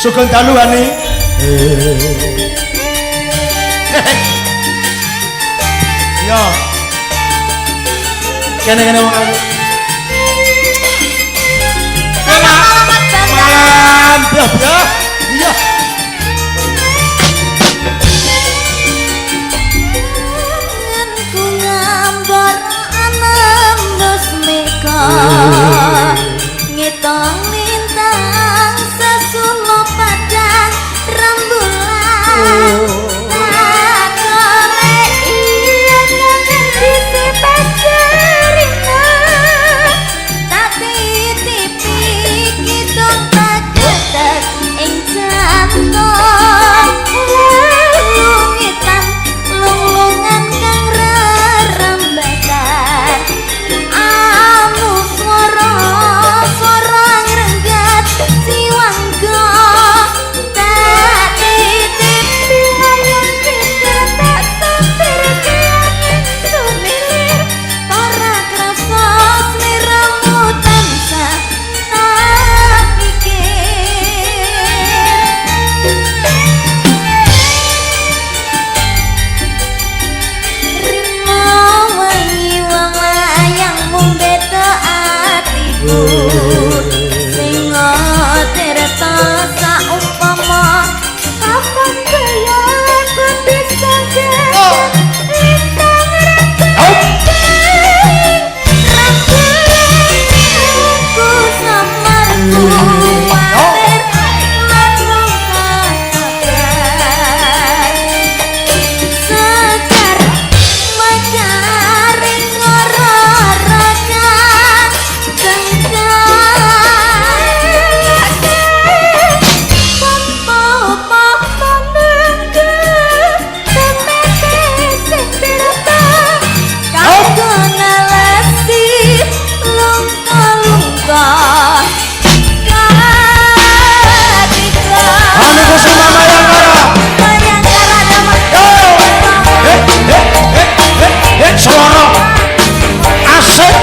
Sugeng dalu Hani. Yo. Kene-kene wong ayu. Malam, ya. Iya. Ku ngambar anem resmika. Ngitung lintang sesulo padang rembulan. Tak korek iya nang isi pacarina. Tak titipi kidung tak ketek ing jantung. Lungitan lulungan kang rerambekan. Anu swara ngrenggat siwangga. Tak titipi ayang pikir tak sopir keangin sumilir. Ora krasa sliramu tansah tak pikir. Rima wangi wong layang mung beda atiku. Sing tirta saumpama kapan kaya aku bisa gendong lintang rembulan. Rembulanku samarku watir manung kabar. Sekar macaring ngororokan pompo-pompo menggep temeke sing tirta kanggo nalesi lungka-lungka katika Hani Kusuma Mayangkara. Suara asik.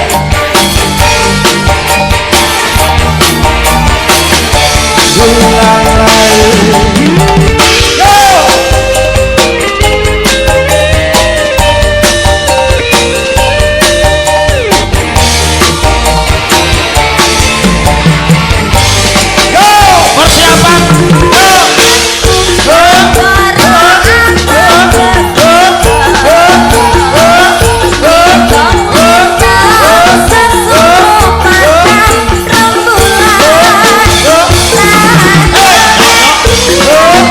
Rembulan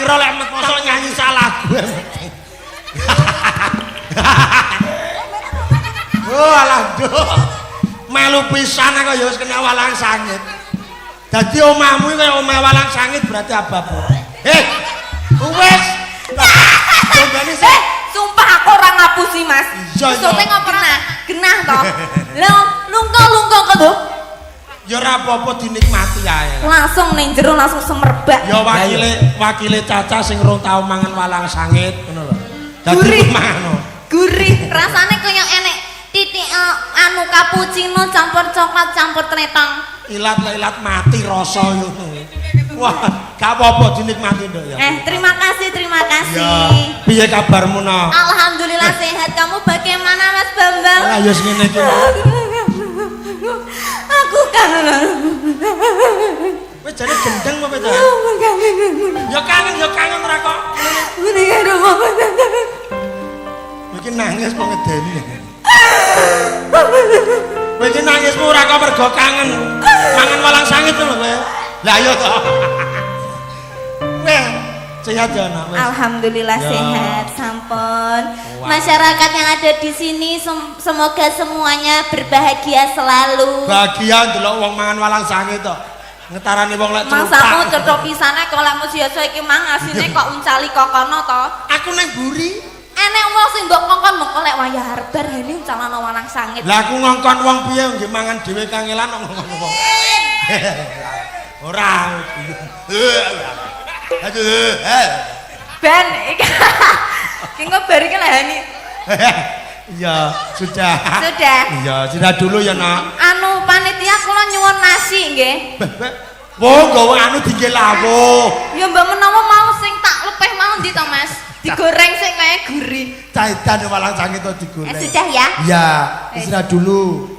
ora lek mosok nyanyi salah gue. Oh alah nduk. Melu pisan kok ya wis kena walang sangit. Dadi omahmu kaya omah walang sangit berarti apa-apa. Wes. Combane sih. Sumpah aku ora ngapusi Mas. Maksudnya nggak pernah genah toh. Lungko kok tuh. Ya ora apa-apa dinikmati ae. Langsung ning jero langsung semerbak. Ya wakile Caca sing rong tau mangan walang sangit ngono lho. Gurih. Mangan. Gurih, rasane kaya enek titik anu cappuccino campur coklat campur tretong. Ilat mati rasa ngono. Wah, gak apa-apa dinikmati nduk ya. Terima kasih. Ya, piye kabarmu no? Alhamdulillah sehat. Kamu bagaimana Mas Bambang? Lah ya ngene iki. Aku kangen. Wis jane gendeng apa ta? Ya kangen ora kok. Ini karo mama. Iki nangis kok ngedeni. Kowe iki nangismu ora kok mergo kangen. Mangan walang sangit lho kowe. Lah iya to. Weh, sehat ya nak wes. Alhamdulillah Ya. sehat sampun. Wow. Masyarakat yang ada di sini semoga semuanya berbahagia selalu. Bagian delok wong mangan walang sangit to. Ngetarani wong lek Mangsamu cocok pisane kok lek mesti iso iki mang asine kok uncali kokono to. Aku ning buri. Enek wong sing mbok kongkon mengko lek wayah harbar hene calana walang sangit. Lah aku ngongkon wong piye nggih mangan dhewe kangelan kok ngongkon wong. Ora. Aduh. Ben iki ngobar iki lha ini. Iya, sudah. Sudah. Iya, sudah dulu ya, Nak. Anu panitia kula nyuwun nasi nggih. Wong gawe anu dingge lawuh. Ya mbak menawa mau sing tak lepeh mau ndi to Mas? Digoreng sing kaya gurih. Caitan walang sangit to digoreng. Sudah ya? Iya, istirahat dulu.